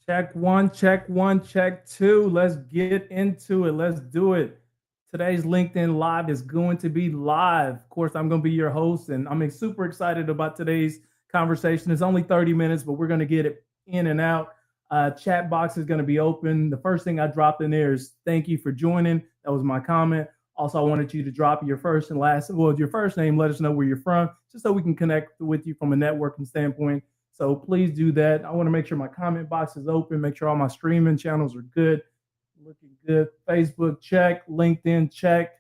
Check one, check one, check two. Let's get into it. Let's do it. Today's LinkedIn Live is going to be live. Of course, I'm going to be your host, and I'm super excited about today's conversation. It's only 30 minutes, but we're going to get it in and out. Chat box is going to be open. The first thing I dropped in there is thank you for joining. That was my comment. Also, I wanted you to drop your first and last, well, your first name, let us know where you're from, just so we can connect with you from a networking standpoint. So please do that. I want to make sure my comment box is open, make sure all my streaming channels are good, looking good. Facebook, check. LinkedIn, check.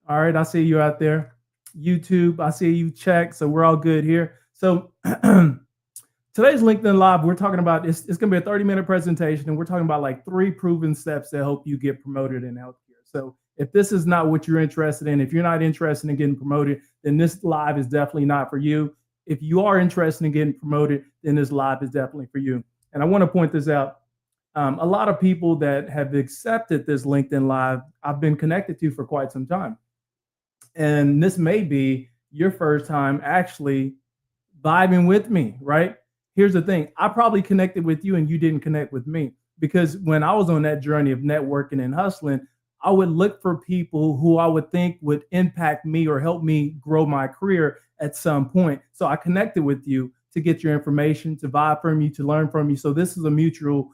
All right, I see you out there. YouTube, I see you, check. So we're all good here. So today's LinkedIn Live, we're talking about, it's going to be a 30-minute presentation, and we're talking about like 3 proven steps that help you get promoted in healthcare. So if this is not what you're interested in, if you're not interested in getting promoted, then this live is definitely not for you. If you are interested in getting promoted, then this live is definitely for you. And I want to point this out. A lot of people that have accepted this LinkedIn Live, I've been connected to for quite some time. And this may be your first time actually vibing with me, right? Here's the thing. I probably connected with you and you didn't connect with me, because when I was on that journey of networking and hustling, I would look for people who I would think would impact me or help me grow my career at some point. So I connected with you to get your information, to vibe from you, to learn from you. So this is a mutual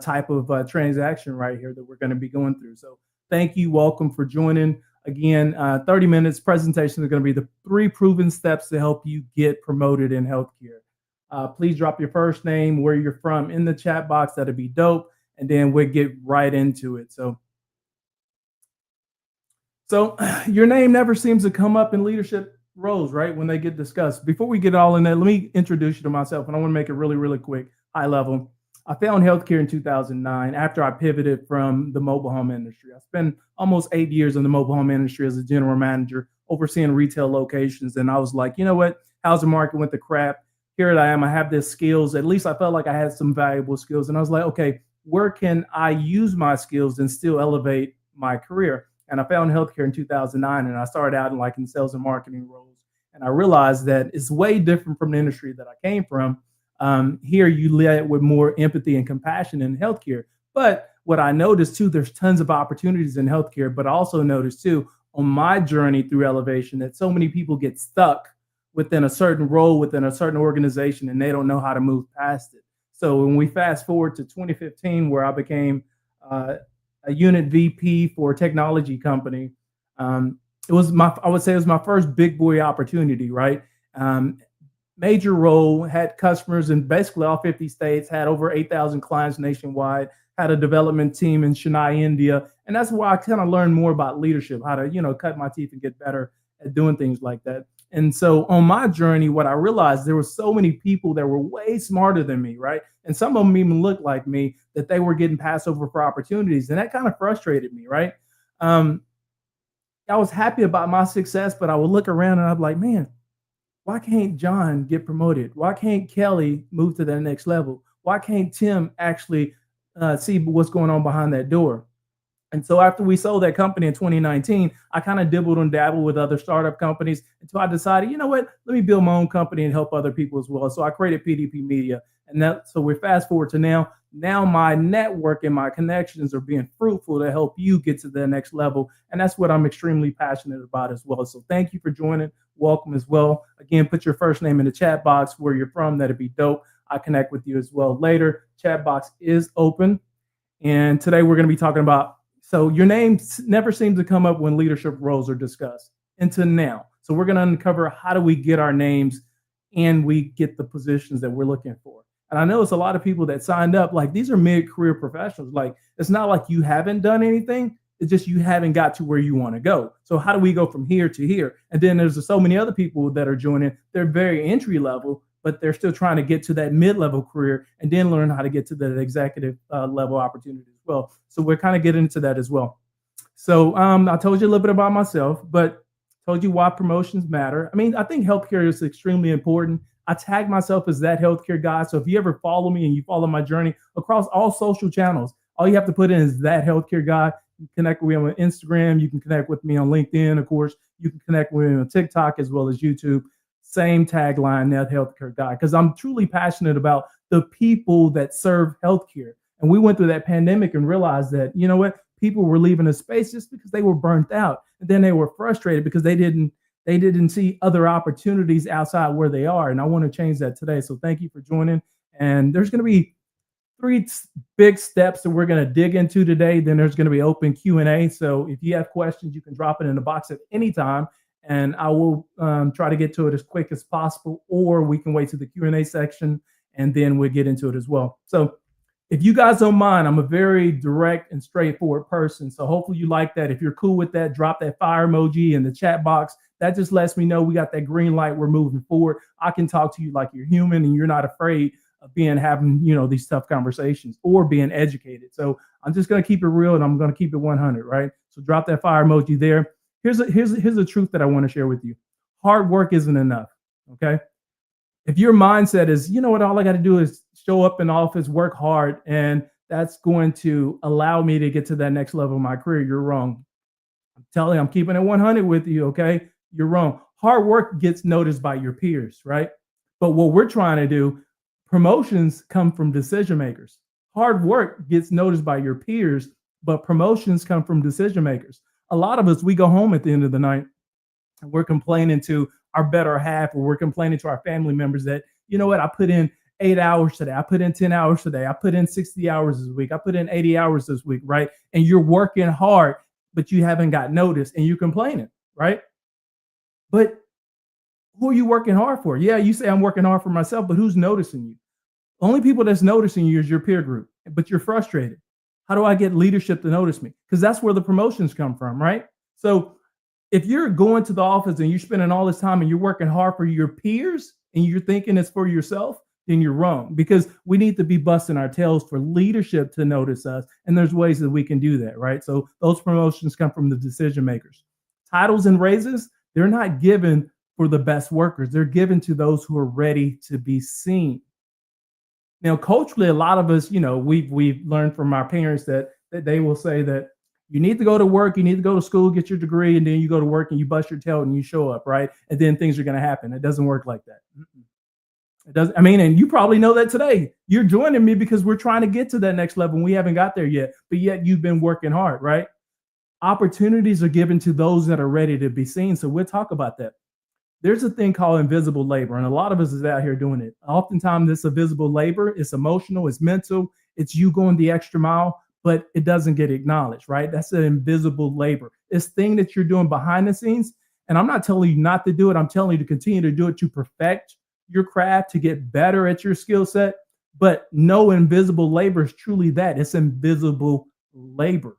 type of transaction right here that we're going to be going through. So thank you. Welcome for joining. Again, 30 minutes presentation is going to be the 3 proven steps to help you get promoted in healthcare. Please drop your first name, where you're from in the chat box. That'd be dope. And then we'll get right into it. So your name never seems to come up in leadership roles, right, when they get discussed. Before we get all in that, let me introduce you to myself, and I want to make it really, really quick, high level. I found healthcare in 2009 after I pivoted from the mobile home industry. I spent almost 8 years in the mobile home industry as a general manager, overseeing retail locations. And I was like, you know what? Housing market went to crap. Here I am. I have these skills. At least I felt like I had some valuable skills. And I was like, okay, where can I use my skills and still elevate my career? And I found healthcare in 2009, and I started out in sales and marketing roles. And I realized that it's way different from the industry that I came from. Here you lead with more empathy and compassion in healthcare. But what I noticed too, there's tons of opportunities in healthcare, but I also noticed too on my journey through elevation that so many people get stuck within a certain role, within a certain organization, and they don't know how to move past it. So when we fast forward to 2015, where I became a unit VP for a technology company, I would say it was my first big boy opportunity, right? Major role, had customers in basically all 50 states, had over 8,000 clients nationwide, had a development team in Chennai, India. And that's why I kind of learned more about leadership, how to, cut my teeth and get better at doing things like that. And so on my journey, what I realized, there were so many people that were way smarter than me, right? And some of them even looked like me, that they were getting passed over for opportunities. And that kind of frustrated me, right? I was happy about my success, but I would look around and I'd be like, man, why can't John get promoted? Why can't Kelly move to that next level? Why can't Tim actually see what's going on behind that door? And so after we sold that company in 2019, I kind of dibbled and dabbled with other startup companies until I decided, you know what, let me build my own company and help other people as well. So I created PDP Media. So we're fast forward to now. Now my network and my connections are being fruitful to help you get to the next level. And that's what I'm extremely passionate about as well. So thank you for joining. Welcome as well. Again, put your first name in the chat box, where you're from. That'd be dope. I connect with you as well later. Chat box is open. And today we're going to be talking about, so your name never seems to come up when leadership roles are discussed until now. So we're going to uncover, how do we get our names and we get the positions that we're looking for. And I know it's a lot of people that signed up, like these are mid-career professionals. Like, it's not like you haven't done anything. It's just you haven't got to where you want to go. So how do we go from here to here? And then there's so many other people that are joining. They're very entry level, but they're still trying to get to that mid-level career and then learn how to get to that executive level opportunity as well. So we're kind of getting into that as well. So I told you a little bit about myself, but told you why promotions matter. I mean, I think healthcare is extremely important. I tag myself as that healthcare guy. So if you ever follow me and you follow my journey across all social channels, all you have to put in is that healthcare guy. You can connect with me on Instagram. You can connect with me on LinkedIn, of course. You can connect with me on TikTok as well as YouTube. same tagline, net healthcare guy, because I'm truly passionate about the people that serve healthcare. And we went through that pandemic and realized that, you know what, people were leaving the space just because they were burnt out. And then they were frustrated because they didn't see other opportunities outside where they are. And I want to change that today. So thank you for joining. And there's going to be three big steps that we're going to dig into today. Then there's going to be open Q&A. So if you have questions, you can drop it in the box at any time, and I will try to get to it as quick as possible, or we can wait to the Q&A section and then we'll get into it as well. So if you guys don't mind, I'm a very direct and straightforward person. So hopefully you like that. If you're cool with that, drop that fire emoji in the chat box. That just lets me know we got that green light. We're moving forward. I can talk to you like you're human and you're not afraid of having, these tough conversations or being educated. So I'm just going to keep it real and I'm going to keep it 100, right? So drop that fire emoji there. Here's a truth that I want to share with you. Hard work isn't enough. Okay. If your mindset is, you know what, all I got to do is show up in the office, work hard, and that's going to allow me to get to that next level of my career, you're wrong. I'm telling you, I'm keeping it 100 with you. Okay. You're wrong. Hard work gets noticed by your peers, right? But what we're trying to do, promotions come from decision makers. Hard work gets noticed by your peers, but promotions come from decision makers. A lot of us, we go home at the end of the night and we're complaining to our better half, or we're complaining to our family members that, you know what, I put in 8 hours today. I put in 10 hours today. I put in 60 hours this week. I put in 80 hours this week, right? And you're working hard, but you haven't got noticed and you're complaining, right? But who are you working hard for? Yeah, you say I'm working hard for myself, but who's noticing you? Only people that's noticing you is your peer group, but you're frustrated. How do I get leadership to notice me? Because that's where the promotions come from, right? So if you're going to the office and you're spending all this time and you're working hard for your peers and you're thinking it's for yourself, then you're wrong, because we need to be busting our tails for leadership to notice us. And there's ways that we can do that, right? So those promotions come from the decision makers. Titles and raises, they're not given for the best workers. They're given to those who are ready to be seen. Now, culturally, a lot of us, we've learned from our parents that they will say that you need to go to work, you need to go to school, get your degree, and then you go to work and you bust your tail and you show up, right? And then things are going to happen. It doesn't work like that. It doesn't. And you probably know that today. You're joining me because we're trying to get to that next level and we haven't got there yet, but yet you've been working hard, right? Opportunities are given to those that are ready to be seen. So we'll talk about that. There's a thing called invisible labor, and a lot of us is out here doing it. Oftentimes, this invisible labor, it's emotional, it's mental, it's you going the extra mile, but it doesn't get acknowledged, right? That's an invisible labor. It's thing that you're doing behind the scenes, and I'm not telling you not to do it. I'm telling you to continue to do it, to perfect your craft, to get better at your skill set. But no invisible labor is truly that. It's invisible labor.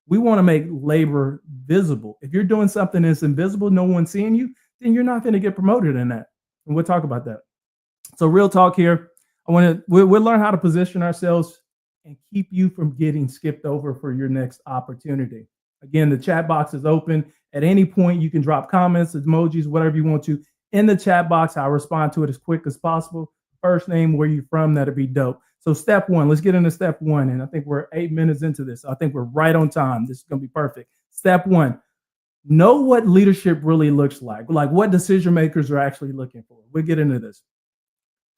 We want to make labor visible. If you're doing something that's invisible, no one's seeing you, then you're not going to get promoted in that. And we'll talk about that. So real talk here. We'll learn how to position ourselves and keep you from getting skipped over for your next opportunity. Again, the chat box is open. At any point, you can drop comments, emojis, whatever you want to in the chat box. I'll respond to it as quick as possible. First name, where you're from, that'd be dope. So step one, let's get into step one. And I think we're 8 minutes into this. So I think we're right on time. This is going to be perfect. Step one. Know what leadership really looks like what decision makers are actually looking for. We'll get into this.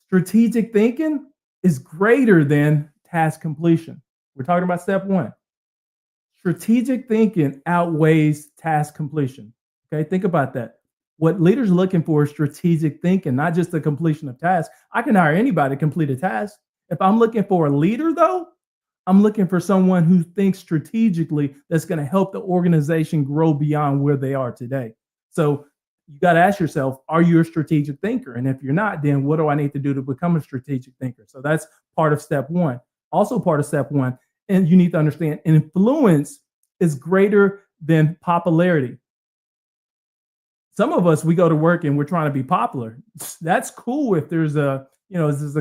Strategic thinking is greater than task completion. We're talking about step one. Strategic thinking outweighs task completion. Okay, think about that. What leaders are looking for is strategic thinking, not just the completion of tasks. I can hire anybody to complete a task. If I'm looking for a leader, though, I'm looking for someone who thinks strategically that's going to help the organization grow beyond where they are today. So you got to ask yourself, are you a strategic thinker? And if you're not, then what do I need to do to become a strategic thinker? So that's part of step one. Also part of step one, and you need to understand, influence is greater than popularity. Some of us, we go to work and we're trying to be popular. That's cool if there's a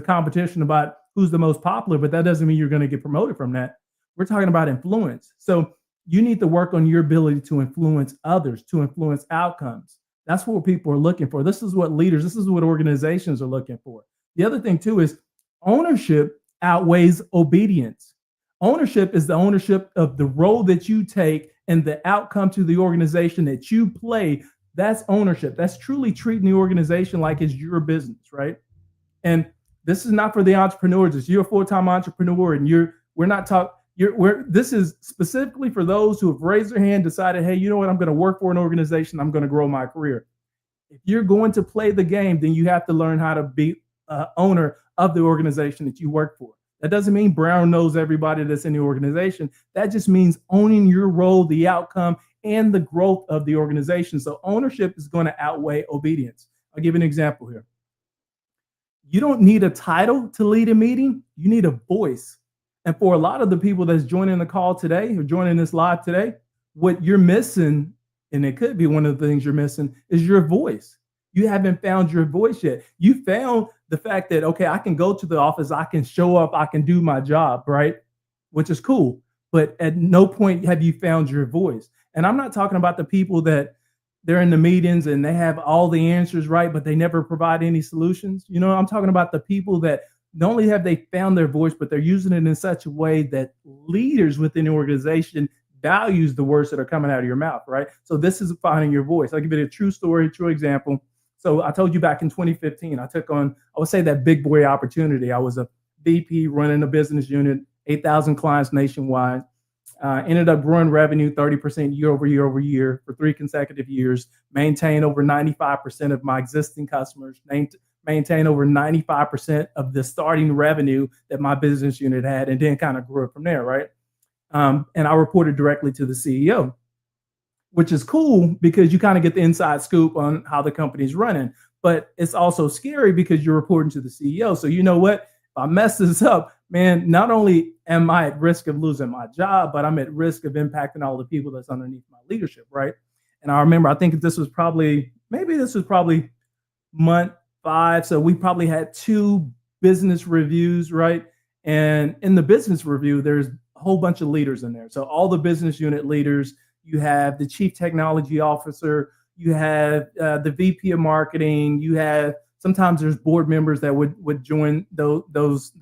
competition about who's the most popular, but that doesn't mean you're going to get promoted from that. We're talking about influence. So you need to work on your ability to influence others, to influence outcomes. That's what people are looking for. This is what organizations are looking for. The other thing too is ownership outweighs obedience. Ownership is the ownership of the role that you take and the outcome to the organization that you play That's ownership. That's truly treating the organization like it's your business, right? And this is not for the entrepreneurs. It's you're a full-time entrepreneur, and we're not talking. This is specifically for those who have raised their hand, decided, hey, you know what? I'm going to work for an organization. I'm going to grow my career. If you're going to play the game, then you have to learn how to be owner of the organization that you work for. That doesn't mean Brown knows everybody that's in the organization. That just means owning your role, the outcome, and the growth of the organization. So ownership is going to outweigh obedience. I'll give you an example here. You don't need a title to lead a meeting. You need a voice. And for a lot of the people that's joining the call today or joining this live today, what you're missing, and it could be one of the things you're missing, is your voice. You haven't found your voice yet. You found the fact that, okay, I can go to the office, I can show up, I can do my job, right? Which is cool. But at no point have you found your voice. And I'm not talking about the people that they're in the meetings and they have all the answers right, but they never provide any solutions. You know, I'm talking about the people that not only have they found their voice, but they're using it in such a way that leaders within the organization values the words that are coming out of your mouth, right? So this is finding your voice. I'll give you a true story, true example. So I told you back in 2015, I took on, I would say, that big boy opportunity. I was a VP running a business unit, 8,000 clients nationwide. Ended up growing revenue 30% year over year for 3 consecutive years, maintained over 95% of my existing customers, maintained over 95% of the starting revenue that my business unit had, and then kind of grew it from there, right? And I reported directly to the CEO, which is cool because you kind of get the inside scoop on how the company's running. But it's also scary because you're reporting to the CEO. So you know what? If I mess this up, man, not only am I at risk of losing my job, but I'm at risk of impacting all the people that's underneath my leadership, right? And I remember, I think this was probably month 5. So we probably had 2 business reviews, right? And in the business review, there's a whole bunch of leaders in there. So all the business unit leaders, you have the chief technology officer, you have the VP of marketing, you have, sometimes there's board members that would join those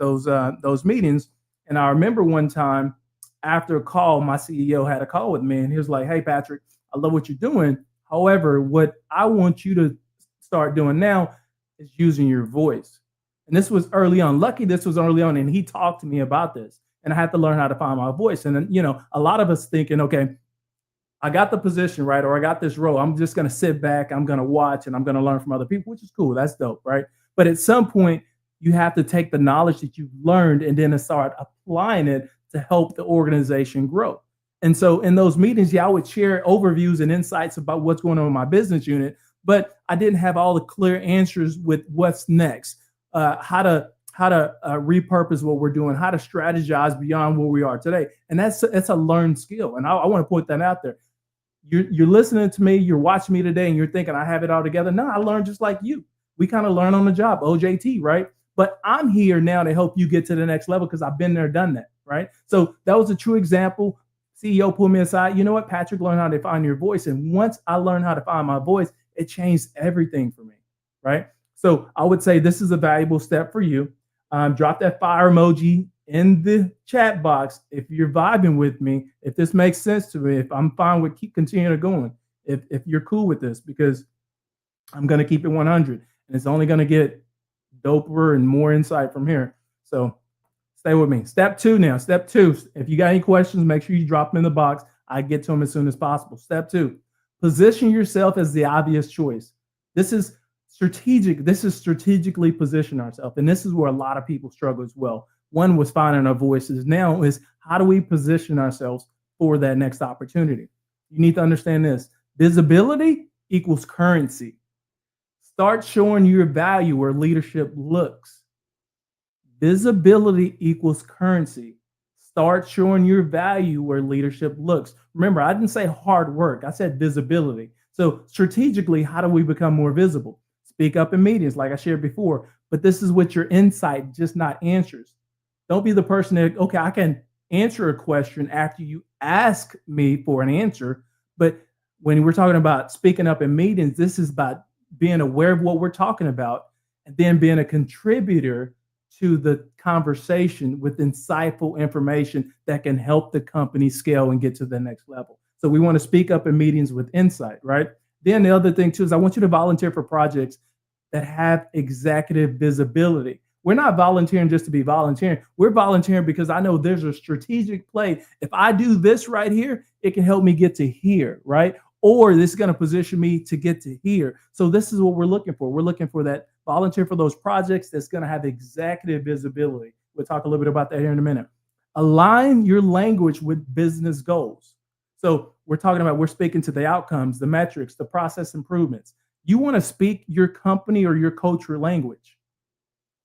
meetings. And I remember one time after a call, my CEO had a call with me and he was like, hey, Patrick, I love what you're doing. However, what I want you to start doing now is using your voice. And this was early on. Lucky this was early on. And he talked to me about this. And I had to learn how to find my voice. And then, you know, a lot of us thinking, okay, I got the position, right? Or I got this role. I'm just going to sit back. I'm going to watch and I'm going to learn from other people, which is cool. That's dope, right? But at some point, you have to take the knowledge that you've learned and then start applying it to help the organization grow. And so in those meetings, yeah, I would share overviews and insights about what's going on in my business unit, but I didn't have all the clear answers with what's next, how to repurpose what we're doing, how to strategize beyond where we are today. And that's a learned skill. And I want to point that out there. You're listening to me, you're watching me today, and you're thinking I have it all together. No, I learned just like you. We kind of learn on the job, OJT, right? But I'm here now to help you get to the next level because I've been there, done that, right? So that was a true example. CEO pulled me aside. You know what, Patrick, learn how to find your voice. And once I learned how to find my voice, it changed everything for me, right? So I would say this is a valuable step for you. Drop that fire emoji in the chat box if you're vibing with me, if this makes sense to me, if I'm fine with continuing going, if you're cool with this, because I'm going to keep it 100 and it's only going to get doper and more insight from here. So stay with me. Step 2 now. Step 2, if you got any questions, make sure you drop them in the box. I get to them as soon as possible. Step 2, position yourself as the obvious choice. This is strategic. This is strategically position ourselves. And this is where a lot of people struggle as well. One was finding our voices. Now is how do we position ourselves for that next opportunity? You need to understand this. Visibility equals currency. Start showing your value where leadership looks. Visibility equals currency. Start showing your value where leadership looks. Remember, I didn't say hard work. I said visibility. So strategically, how do we become more visible? Speak up in meetings, like I shared before. But this is what your insight, just not answers. Don't be the person that, okay, I can answer a question after you ask me for an answer. But when we're talking about speaking up in meetings, this is about being aware of what we're talking about and then being a contributor to the conversation with insightful information that can help the company scale and get to the next level. So we want to speak up in meetings with insight, right? Then the other thing too is I want you to volunteer for projects that have executive visibility. We're not volunteering just to be volunteering. We're volunteering because I know there's a strategic play. If I do this right here, it can help me get to here, right? Or this is going to position me to get to here. So this is what we're looking for. We're looking for that volunteer for those projects that's going to have executive visibility. We'll talk a little bit about that here in a minute. Align your language with business goals. So we're speaking to the outcomes, the metrics, the process improvements. You want to speak your company or your culture language.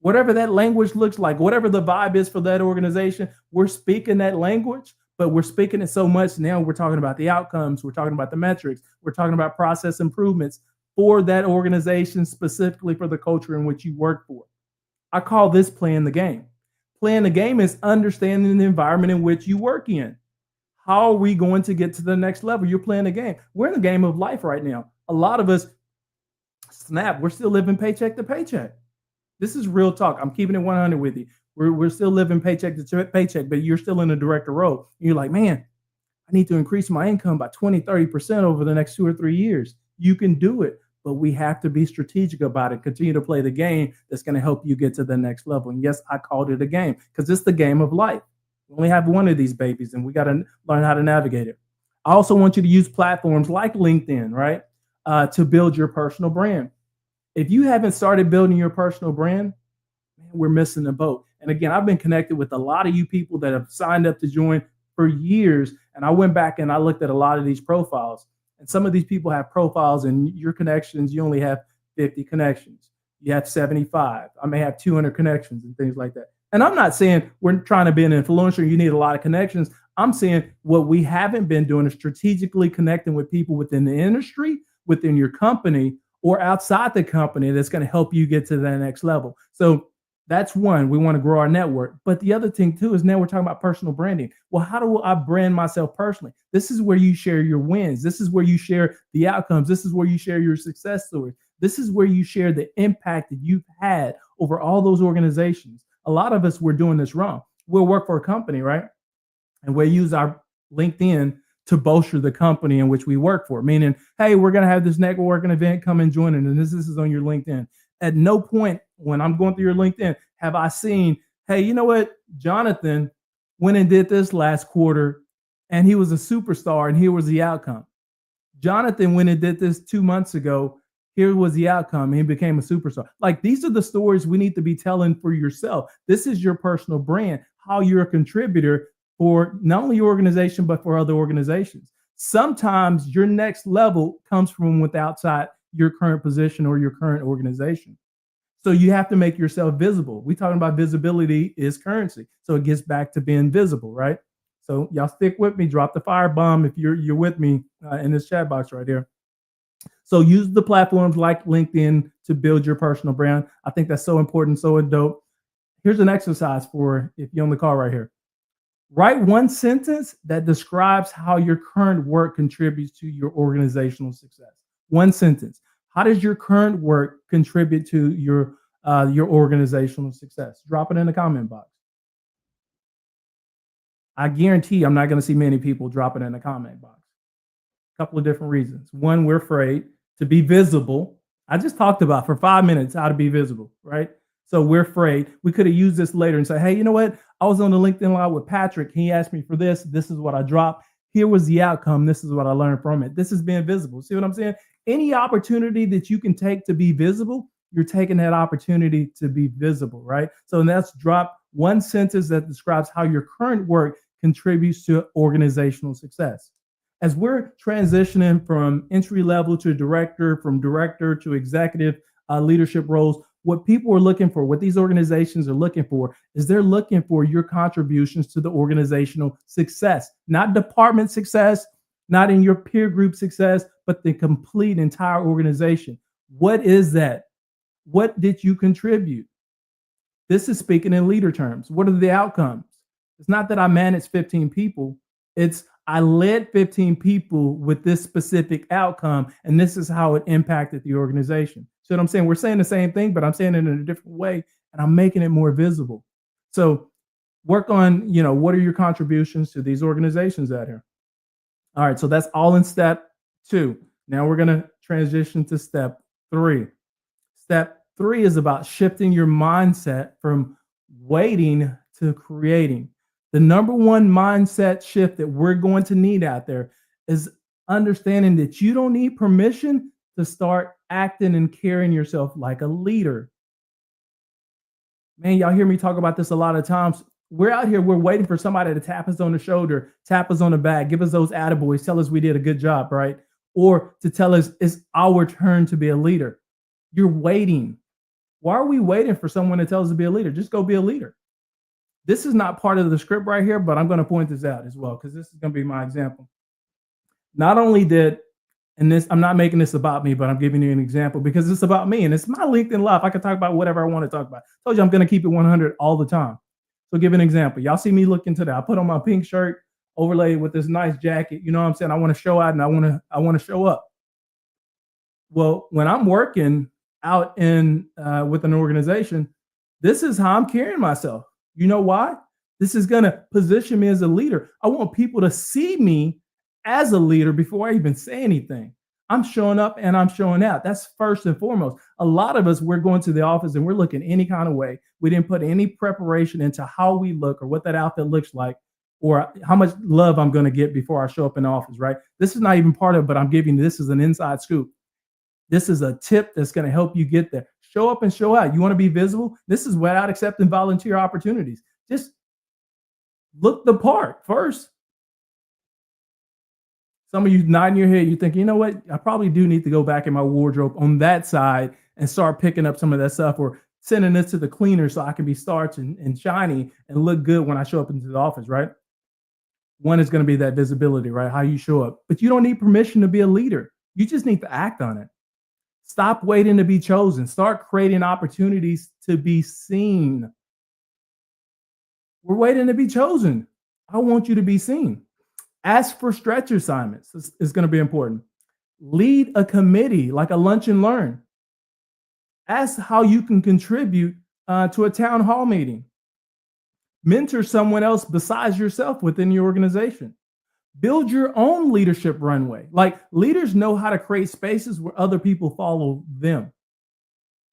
Whatever that language looks like, whatever the vibe is for that organization, we're speaking that language, but we're speaking it so much now we're talking about the outcomes, we're talking about the metrics, we're talking about process improvements for that organization, specifically for the culture in which you work for. I call this playing the game. Playing the game is understanding the environment in which you work in. How are we going to get to the next level? You're playing a game. We're in the game of life right now. A lot of us, we're still living paycheck to paycheck. This is real talk. I'm keeping it 100 with you. We're still living paycheck to paycheck, but you're still in a director role. You're like, man, I need to increase my income by 20, 30% over the next 2 or 3 years. You can do it, but we have to be strategic about it. Continue to play the game that's going to help you get to the next level. And yes, I called it a game because it's the game of life. We only have one of these babies and we got to learn how to navigate it. I also want you to use platforms like LinkedIn, right? To build your personal brand. If you haven't started building your personal brand, man, we're missing the boat. And again, I've been connected with a lot of you people that have signed up to join for years. And I went back and I looked at a lot of these profiles. And some of these people have profiles and your connections, you only have 50 connections. You have 75. I may have 200 connections and things like that. And I'm not saying we're trying to be an influencer. You need a lot of connections. I'm saying what we haven't been doing is strategically connecting with people within the industry, within your company, or outside the company that's going to help you get to the next level. So that's one, we want to grow our network. But the other thing too is now we're talking about personal branding. Well, how do I brand myself personally? This is where you share your wins. This is where you share the outcomes. This is where you share your success stories. This is where you share the impact that you've had over all those organizations. A lot of us, we're doing this wrong. We'll work for a company, right? And we'll use our LinkedIn to bolster the company in which we work for, meaning, hey, we're going to have this networking event, come and join it. And this is on your LinkedIn. At no point when I'm going through your LinkedIn have I seen, hey, you know what? Jonathan went and did this last quarter and he was a superstar and here was the outcome. Jonathan went and did this 2 months ago. Here was the outcome. He became a superstar. Like, these are the stories we need to be telling for yourself. This is your personal brand, how you're a contributor for not only your organization, but for other organizations. Sometimes your next level comes from with outside your current position or your current organization. So you have to make yourself visible. We're talking about visibility is currency. So it gets back to being visible, right? So y'all stick with me. Drop the firebomb if you're with me in this chat box right here. So use the platforms like LinkedIn to build your personal brand. I think that's so important, so dope. Here's an exercise for if you're on the call right here. Write one sentence that describes how your current work contributes to your organizational success. One sentence. How does your current work contribute to your organizational success? Drop it in the comment box. I guarantee I'm not going to see many people drop it in the comment box. A couple of different reasons. One, we're afraid to be visible. I just talked about for 5 minutes how to be visible, right? So we're afraid. We could have used this later and say, hey, you know what? I was on the LinkedIn Live with Patrick. He asked me for this. This is what I dropped. Here was the outcome. This is what I learned from it. This is being visible. See what I'm saying? Any opportunity that you can take to be visible, you're taking that opportunity to be visible, right? So that's drop one sentence that describes how your current work contributes to organizational success. As we're transitioning from entry level to director, from director to executive leadership roles, what people are looking for, what these organizations are looking for, is they're looking for your contributions to the organizational success, not department success, not in your peer group success, but the complete entire organization. What is that? What did you contribute? This is speaking in leader terms. What are the outcomes? It's not that I managed 15 people. It's I led 15 people with this specific outcome, and this is how it impacted the organization. So what I'm saying, we're saying the same thing, but I'm saying it in a different way, and I'm making it more visible. So work on, what are your contributions to these organizations out here? All right, so that's all in step 2. Now we're going to transition to step three. Step three is about shifting your mindset from waiting to creating. The number one mindset shift that we're going to need out there is understanding that you don't need permission to start acting and carrying yourself like a leader. Man, y'all hear me talk about this a lot of times. We're out here, we're waiting for somebody to tap us on the shoulder, tap us on the back, give us those attaboys, tell us we did a good job, right? Or to tell us it's our turn to be a leader. You're waiting. Why are we waiting for someone to tell us to be a leader? Just go be a leader. This is not part of the script right here, but I'm going to point this out as well because this is going to be my example. Not only did, and this, I'm not making this about me, but I'm giving you an example because it's about me and it's my LinkedIn life. I can talk about whatever I want to talk about. I told you I'm going to keep it 100 all the time. So give an example. Y'all see me looking today. I put on my pink shirt overlaid with this nice jacket. You know what I'm saying? I want to show out and I want to show up. Well, when I'm working out in with an organization, this is how I'm carrying myself. You know why? This is going to position me as a leader. I want people to see me as a leader before I even say anything. I'm showing up and I'm showing out. That's first and foremost. A lot of us, we're going to the office and we're looking any kind of way. We didn't put any preparation into how we look or what that outfit looks like or how much love I'm going to get before I show up in the office, right? This is not even part of it, but I'm giving you, this is an inside scoop. This is a tip that's going to help you get there. Show up and show out. You want to be visible? This is without accepting volunteer opportunities. Just look the part first. Some of you nodding your head, you think, you know what? I probably do need to go back in my wardrobe on that side and start picking up some of that stuff or sending this to the cleaner so I can be starched and shiny and look good when I show up into the office, right? One is going to be that visibility, right? How you show up. But you don't need permission to be a leader. You just need to act on it. Stop waiting to be chosen. Start creating opportunities to be seen. We're waiting to be chosen. I want you to be seen. Ask for stretch assignments. It's going to be important. Lead a committee like a lunch and learn. Ask how you can contribute to a town hall meeting. Mentor someone else besides yourself within your organization. Build your own leadership runway. Like leaders know how to create spaces where other people follow them.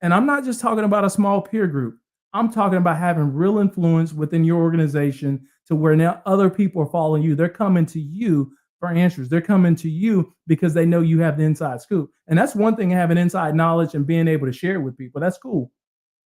And I'm not just talking about a small peer group. I'm talking about having real influence within your organization to where now other people are following you. They're coming to you for answers. They're coming to you because they know you have the inside scoop. And that's one thing, having inside knowledge and being able to share it with people. That's cool.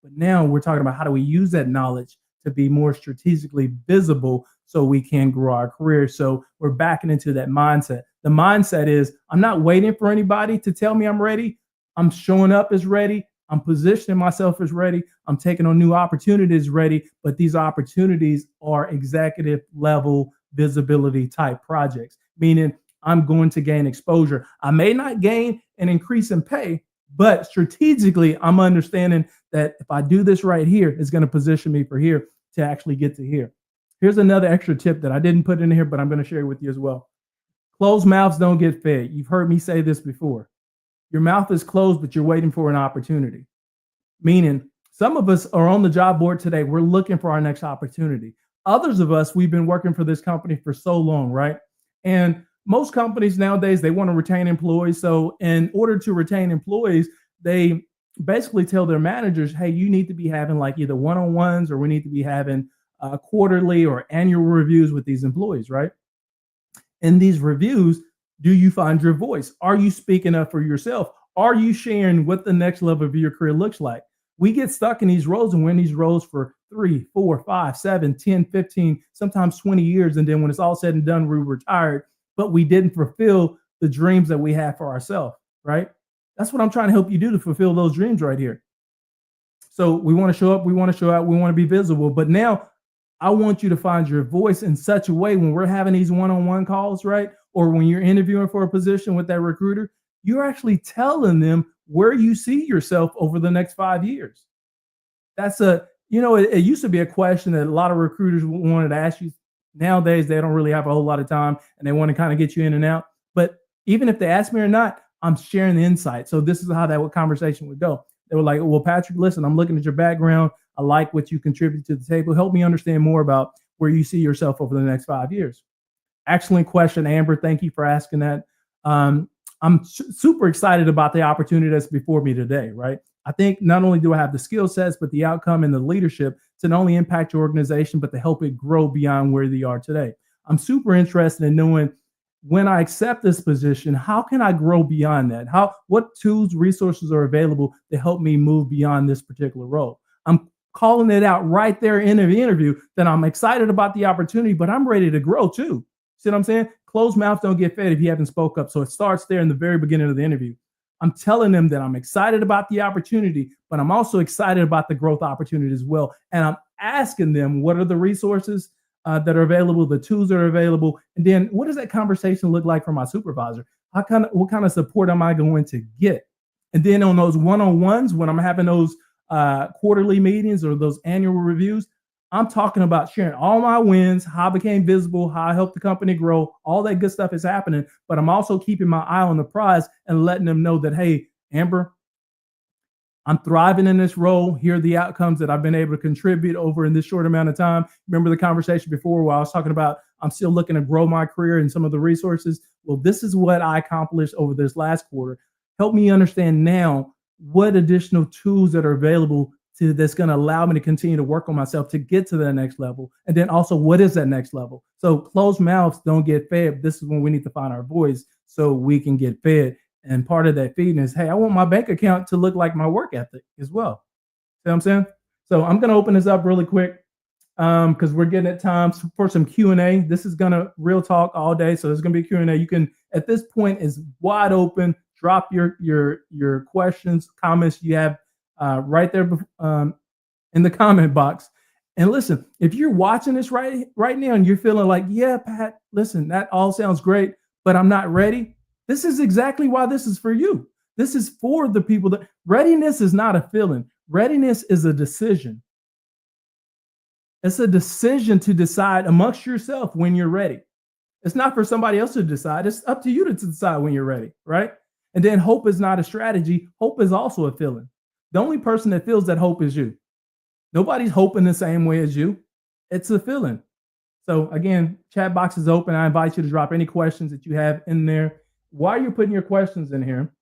But now we're talking about how do we use that knowledge to be more strategically visible so we can grow our career. So we're backing into that mindset. The mindset is I'm not waiting for anybody to tell me I'm ready. I'm showing up as ready. I'm positioning myself as ready. I'm taking on new opportunities ready, but these opportunities are executive level visibility type projects, meaning I'm going to gain exposure. I may not gain an increase in pay, but strategically, I'm understanding that if I do this right here, it's going to position me for here to actually get to here. Here's another extra tip that I didn't put in here, but I'm going to share it with you as well. Closed mouths don't get fed. You've heard me say this before. Your mouth is closed, but you're waiting for an opportunity. Meaning, some of us are on the job board today. We're looking for our next opportunity. Others of us, we've been working for this company for so long, right? And most companies nowadays, they want to retain employees. So in order to retain employees, they basically tell their managers, hey, you need to be having like either one-on-ones or we need to be having quarterly or annual reviews with these employees, right? In these reviews, do you find your voice? Are you speaking up for yourself? Are you sharing what the next level of your career looks like? We get stuck in these roles and we're in these roles for 3, 4, 5, 7, 10, 15, sometimes 20 years. And then when it's all said and done, we're retired, but we didn't fulfill the dreams that we have for ourselves, right? That's what I'm trying to help you do to fulfill those dreams right here. So we want to show up, we want to show out, we want to be visible. But now I want you to find your voice in such a way when we're having these one-on-one calls, right? Or when you're interviewing for a position with that recruiter, you're actually telling them where you see yourself over the next 5 years. That's it used to be a question that a lot of recruiters wanted to ask you. Nowadays, they don't really have a whole lot of time and they want to kind of get you in and out. But even if they ask me or not, I'm sharing the insight. So this is how that conversation would go. They were like, well, Patrick, listen, I'm looking at your background. I like what you contribute to the table. Help me understand more about where you see yourself over the next 5 years. Excellent question, Amber. Thank you for asking that. I'm super excited about the opportunity that's before me today, right? I think not only do I have the skill sets, but the outcome and the leadership to not only impact your organization, but to help it grow beyond where they are today. I'm super interested in knowing when I accept this position, how can I grow beyond that? What tools, resources are available to help me move beyond this particular role? I'm calling it out right there in the interview that I'm excited about the opportunity, but I'm ready to grow too. See what I'm saying? Closed mouths don't get fed if you haven't spoke up. So it starts there in the very beginning of the interview. I'm telling them that I'm excited about the opportunity, but I'm also excited about the growth opportunity as well. And I'm asking them what are the resources that are available, the tools that are available, and then what does that conversation look like for my supervisor? What kind of support am I going to get? And then on those one-on-ones, when I'm having those quarterly meetings or those annual reviews, I'm talking about sharing all my wins, how I became visible, how I helped the company grow, all that good stuff is happening. But I'm also keeping my eye on the prize and letting them know that, hey, Amber, I'm thriving in this role. Here are the outcomes that I've been able to contribute over in this short amount of time. Remember the conversation before where I was talking about I'm still looking to grow my career and some of the resources. Well, this is what I accomplished over this last quarter. Help me understand now what additional tools that are available that's going to allow me to continue to work on myself to get to that next level. And then also, what is that next level? So closed mouths don't get fed. This is when we need to find our voice so we can get fed. And part of that feeding is, hey, I want my bank account to look like my work ethic as well. See what I'm saying? So I'm going to open this up really quick because we're getting at times for some Q&A. This is going to real talk all day. So there's going to be Q&A. You can, at this point, is wide open. Drop your questions, comments you have right there in the comment box. And listen, if you're watching this right now and you're feeling like, yeah, Pat, listen, that all sounds great, but I'm not ready. This is exactly why this is for you. This is for the people that readiness is not a feeling. Readiness is a decision. It's a decision to decide amongst yourself when you're ready. It's not for somebody else to decide. It's up to you to decide when you're ready, right? And then hope is not a strategy. Hope is also a feeling. The only person that feels that hope is you. Nobody's hoping the same way as you. It's a feeling. So again, chat box is open. I invite you to drop any questions that you have in there. While you're putting your questions in here,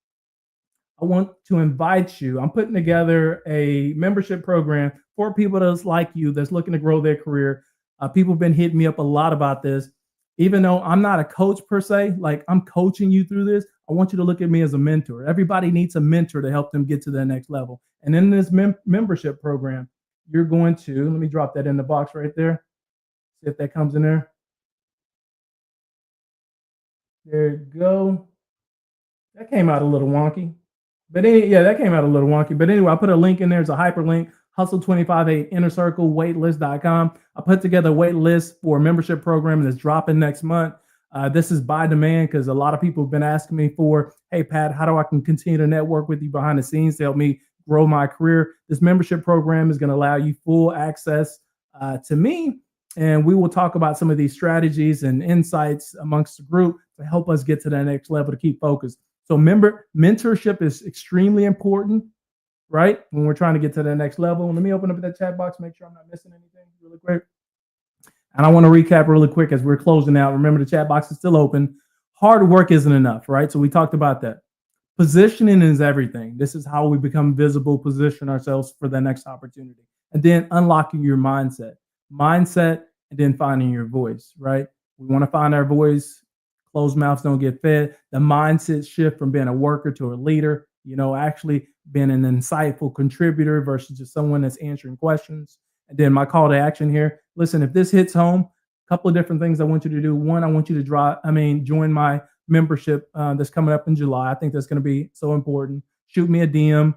I want to invite you. I'm putting together a membership program for people that's like you, that's looking to grow their career. People have been hitting me up a lot about this. Even though I'm not a coach per se, like I'm coaching you through this, I want you to look at me as a mentor. Everybody needs a mentor to help them get to their next level. And in this membership program, you're going to, let me drop that in the box right there. See if that comes in there. There you go. That came out a little wonky. But that came out a little wonky. But anyway, I put a link in there. It's a hyperlink, hustle258 innercircle waitlist.com. I put together a wait list for a membership program that's dropping next month. This is by demand because a lot of people have been asking me for, hey, Pat, how do I can continue to network with you behind the scenes to help me grow my career? This membership program is going to allow you full access to me. And we will talk about some of these strategies and insights amongst the group to help us get to that next level to keep focused. So remember, mentorship is extremely important, right? When we're trying to get to the next level. Let me open up that chat box, make sure I'm not missing anything really quick. And I want to recap really quick as we're closing out. Remember, the chat box is still open. Hard work isn't enough, right? So we talked about that. Positioning is everything. This is how we become visible, position ourselves for the next opportunity. And then unlocking your mindset, and then finding your voice, right? We want to find our voice. Closed mouths don't get fed. The mindset shift from being a worker to a leader, actually being an insightful contributor versus just someone that's answering questions. And then my call to action here. Listen, if this hits home, a couple of different things I want you to do. One, I want you to join my membership that's coming up in July. I think that's going to be so important. Shoot me a DM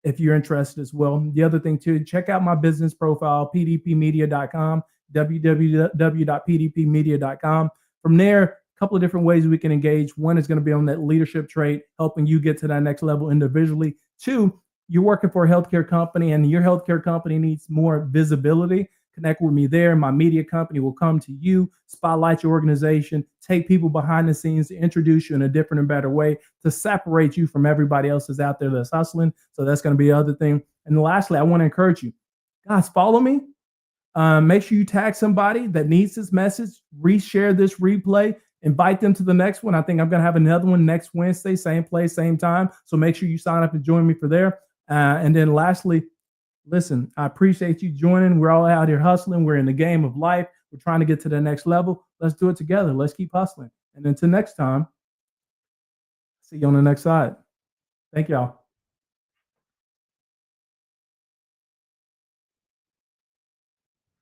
if you're interested as well. The other thing too, check out my business profile, pdpmedia.com, www.pdpmedia.com. From there, a couple of different ways we can engage. One is going to be on that leadership trait, helping you get to that next level individually. Two, you're working for a healthcare company and your healthcare company needs more visibility. Connect with me there. My media company will come to you, spotlight your organization, take people behind the scenes to introduce you in a different and better way to separate you from everybody else that's out there that's hustling. So that's going to be the other thing. And lastly, I want to encourage you, guys, follow me. Make sure you tag somebody that needs this message, reshare this replay, Invite them to the next one. I think I'm going to have another one next Wednesday, same place, same time. So make sure you sign up and join me for there. And then lastly, listen, I appreciate you joining. We're all out here hustling. We're in the game of life. We're trying to get to the next level. Let's do it together. Let's keep hustling. And until next time, see you on the next side. Thank y'all.